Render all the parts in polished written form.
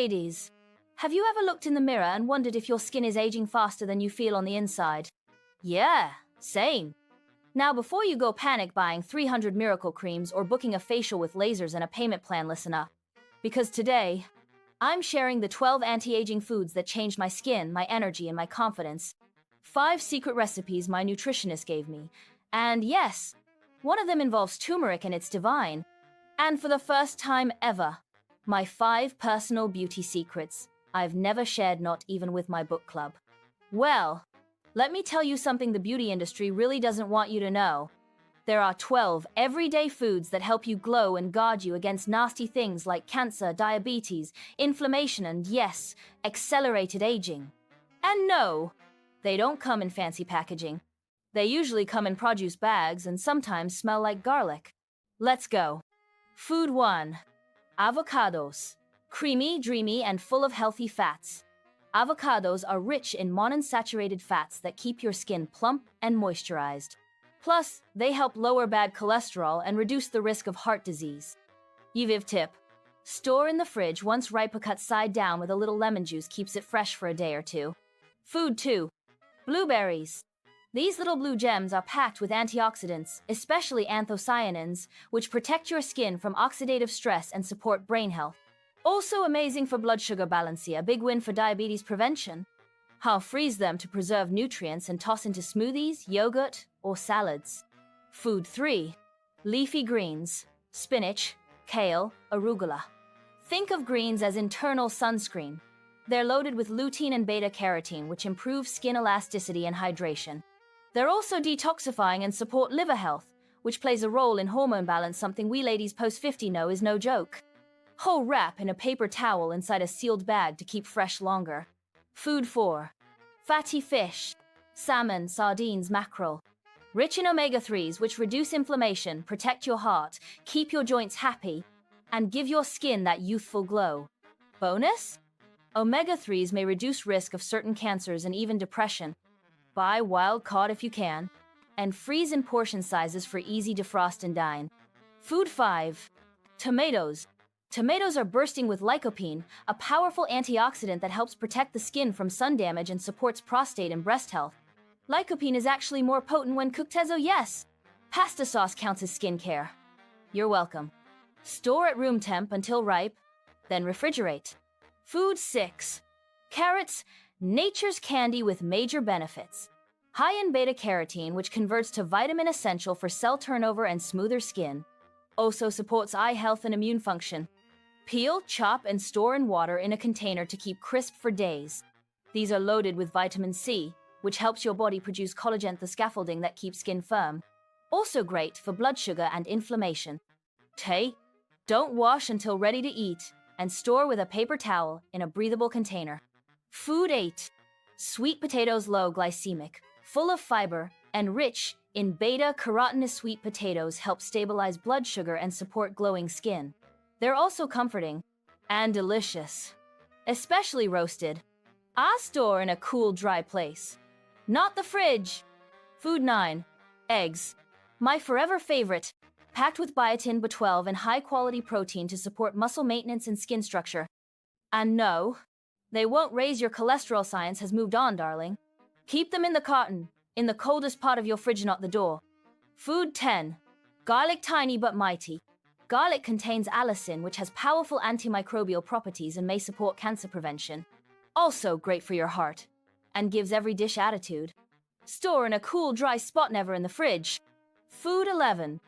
ladies, have you ever looked in the mirror and wondered if your skin is aging faster than you feel on the inside? Yeah, same. Now, before you go panic buying 300 miracle creams or booking a facial with lasers and a payment plan, listen up. Because today, I'm sharing the 12 anti-aging foods that changed my skin, my energy, and my confidence. 5 secret recipes my nutritionist gave me. And yes, one of them involves turmeric and it's divine. And for the first time ever, my 5 personal beauty secrets I've never shared, not even with my book club. Well, let me tell you something the beauty industry really doesn't want you to know. There are 12 everyday foods that help you glow and guard you against nasty things like cancer, diabetes, inflammation, and yes, accelerated aging. And no, they don't come in fancy packaging. They usually come in produce bags and sometimes smell like garlic. Let's go. Food 1. Avocados. Creamy, dreamy, and full of healthy fats. Avocados are rich in monounsaturated fats that keep your skin plump and moisturized. Plus, they help lower bad cholesterol and reduce the risk of heart disease. Youthful tip. Store in the fridge once ripe or cut side down with a little lemon juice keeps it fresh for a day or two. Food 2. Blueberries. These little blue gems are packed with antioxidants, especially anthocyanins, which protect your skin from oxidative stress and support brain health. Also amazing for blood sugar balance, a big win for diabetes prevention. I'll freeze them to preserve nutrients and toss into smoothies, yogurt, or salads. Food 3. Leafy greens. Spinach, kale, arugula. Think of greens as internal sunscreen. They're loaded with lutein and beta-carotene, which improve skin elasticity and hydration. They're also detoxifying and support liver health, which plays a role in hormone balance, something we ladies post-50 know is no joke. Whole wrap in a paper towel inside a sealed bag to keep fresh longer. Food 4. Fatty fish. Salmon, sardines, mackerel. Rich in omega-3s, which reduce inflammation, protect your heart, keep your joints happy, and give your skin that youthful glow. Bonus? Omega-3s may reduce risk of certain cancers and even depression. Buy wild caught if you can, and freeze in portion sizes for easy defrost and dine. Food 5. Tomatoes. Tomatoes are bursting with lycopene, a powerful antioxidant that helps protect the skin from sun damage and supports prostate and breast health. Lycopene is actually more potent when cooked as yes. Pasta sauce counts as skincare. You're welcome. Store at room temp until ripe, then refrigerate. Food 6. Carrots, nature's candy with major benefits. High in beta-carotene, which converts to vitamin essential for cell turnover and smoother skin. Also supports eye health and immune function. Peel, chop, and store in water in a container to keep crisp for days. These are loaded with vitamin C, which helps your body produce collagen, the scaffolding that keeps skin firm. Also great for blood sugar and inflammation. Don't wash until ready to eat, and store with a paper towel in a breathable container. Food 8. Sweet potatoes, low glycemic, full of fiber, and rich in beta-carotene. Sweet potatoes help stabilize blood sugar and support glowing skin. They're also comforting and delicious, especially roasted. I store in a cool, dry place, not the fridge. Food 9. Eggs. My forever favorite, packed with biotin, B12, and high-quality protein to support muscle maintenance and skin structure. And no, they won't raise your cholesterol. Science has moved on, darling. Keep them in the carton, in the coldest part of your fridge, not the door. Food 10. Garlic, tiny but mighty. Garlic contains allicin, which has powerful antimicrobial properties and may support cancer prevention. Also great for your heart, and gives every dish attitude. Store in a cool, dry spot, never in the fridge. Food 11.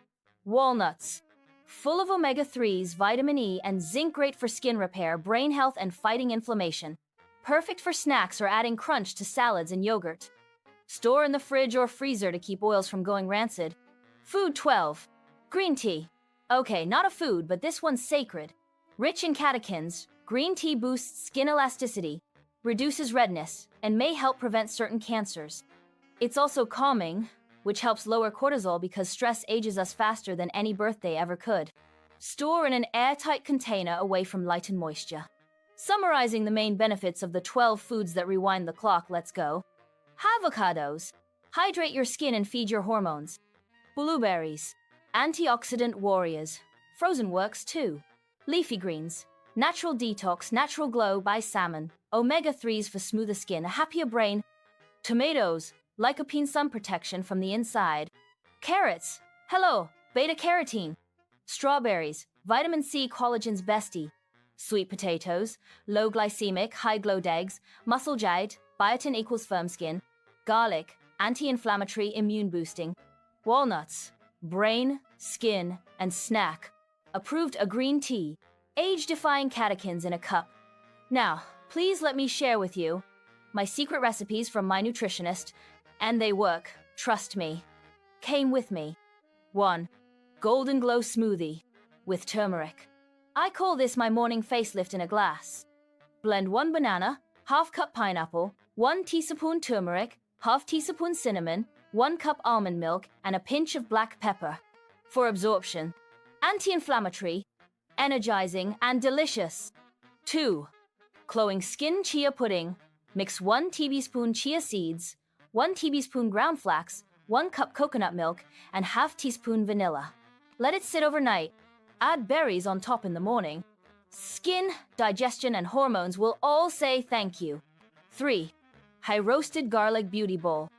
Walnuts. Full of omega-3s, vitamin E, and zinc, great for skin repair, brain health, and fighting inflammation. Perfect for snacks or adding crunch to salads and yogurt. Store in the fridge or freezer to keep oils from going rancid. Food 12. Green tea. Okay, not a food, but this one's sacred. Rich in catechins, green tea boosts skin elasticity, reduces redness, and may help prevent certain cancers. It's also calming, which helps lower cortisol because stress ages us faster than any birthday ever could. Store in an airtight container away from light and moisture. Summarizing the main benefits of the 12 foods that rewind the clock, let's go. Avocados. Hydrate your skin and feed your hormones. Blueberries. Antioxidant warriors. Frozen works too. Leafy greens. Natural detox, natural glow by salmon. Omega-3s for smoother skin, a happier brain. Tomatoes, lycopene sun protection from the inside. Carrots, hello, beta-carotene. Strawberries, vitamin C, collagen's bestie. Sweet potatoes, low glycemic, high glowed eggs. Muscle jade, biotin equals firm skin. Garlic, anti-inflammatory, immune boosting. Walnuts, brain, skin, and snack. Approved a green tea, age-defying catechins in a cup. Now, please let me share with you my secret recipes from my nutritionist, and they work, trust me. Came with me. 1. Golden Glow Smoothie with turmeric. I call this my morning facelift in a glass. Blend 1 banana, half cup pineapple, 1 teaspoon turmeric, half teaspoon cinnamon, 1 cup almond milk, and a pinch of black pepper. For absorption, anti-inflammatory, energizing, and delicious. 2. Glowing Skin Chia Pudding. Mix 1 tablespoon chia seeds, 1 tablespoon ground flax, 1 cup coconut milk, and half teaspoon vanilla. Let it sit overnight. Add berries on top in the morning. Skin, digestion, and hormones will all say thank you. 3. High roasted garlic beauty bowl.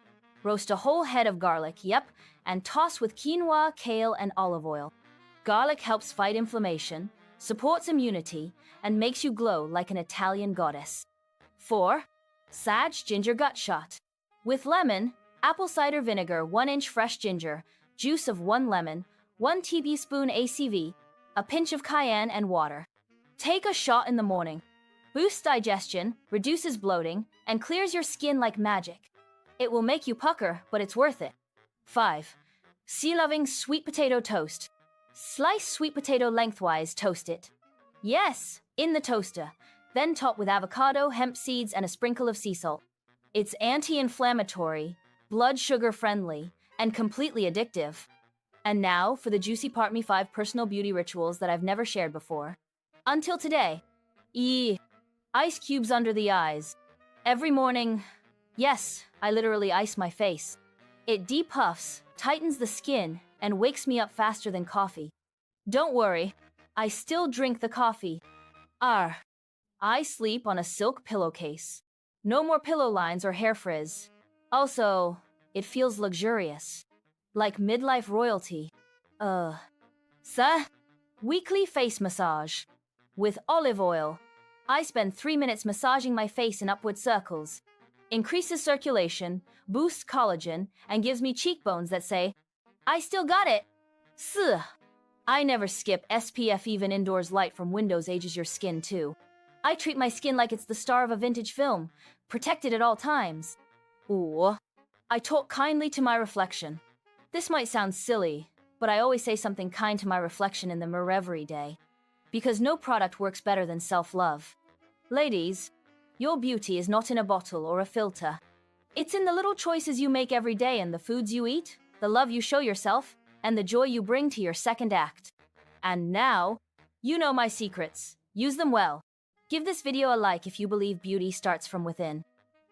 Roast a whole head of garlic, yep, and toss with quinoa, kale, and olive oil. Garlic helps fight inflammation, supports immunity, and makes you glow like an Italian goddess. 4. Sage ginger gut shot. With lemon, apple cider vinegar, 1 inch fresh ginger, juice of 1 lemon, 1 tablespoon ACV, a pinch of cayenne, and water. Take a shot in the morning. Boosts digestion, reduces bloating, and clears your skin like magic. It will make you pucker, but it's worth it. 5. Sea-loving sweet potato toast. Slice sweet potato lengthwise, toast it. Yes, in the toaster. Then top with avocado, hemp seeds, and a sprinkle of sea salt. It's anti-inflammatory, blood sugar friendly, and completely addictive. And now for the juicy part, me 5 personal beauty rituals that I've never shared before. Until today. Ice cubes under the eyes. Every morning, yes, I literally ice my face. It depuffs, tightens the skin, and wakes me up faster than coffee. Don't worry, I still drink the coffee. I sleep on a silk pillowcase. No more pillow lines or hair frizz. Also, it feels luxurious. Like midlife royalty. Weekly face massage. With olive oil. I spend 3 minutes massaging my face in upward circles. Increases circulation, boosts collagen, and gives me cheekbones that say, I still got it. I never skip SPF, even indoors light from windows ages your skin too. I treat my skin like it's the star of a vintage film, protected at all times. I talk kindly to my reflection. This might sound silly, but I always say something kind to my reflection in the mirror every day. Because no product works better than self-love. Ladies, your beauty is not in a bottle or a filter. It's in the little choices you make every day and the foods you eat, the love you show yourself, and the joy you bring to your second act. And now, you know my secrets. Use them well. Give this video a like if you believe beauty starts from within.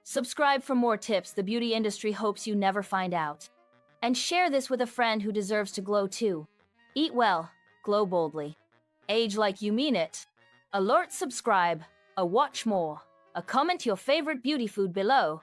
Subscribe for more tips the beauty industry hopes you never find out. And share this with a friend who deserves to glow too. Eat well, glow boldly. Age like you mean it. Alert, subscribe, a watch more, a comment your favorite beauty food below.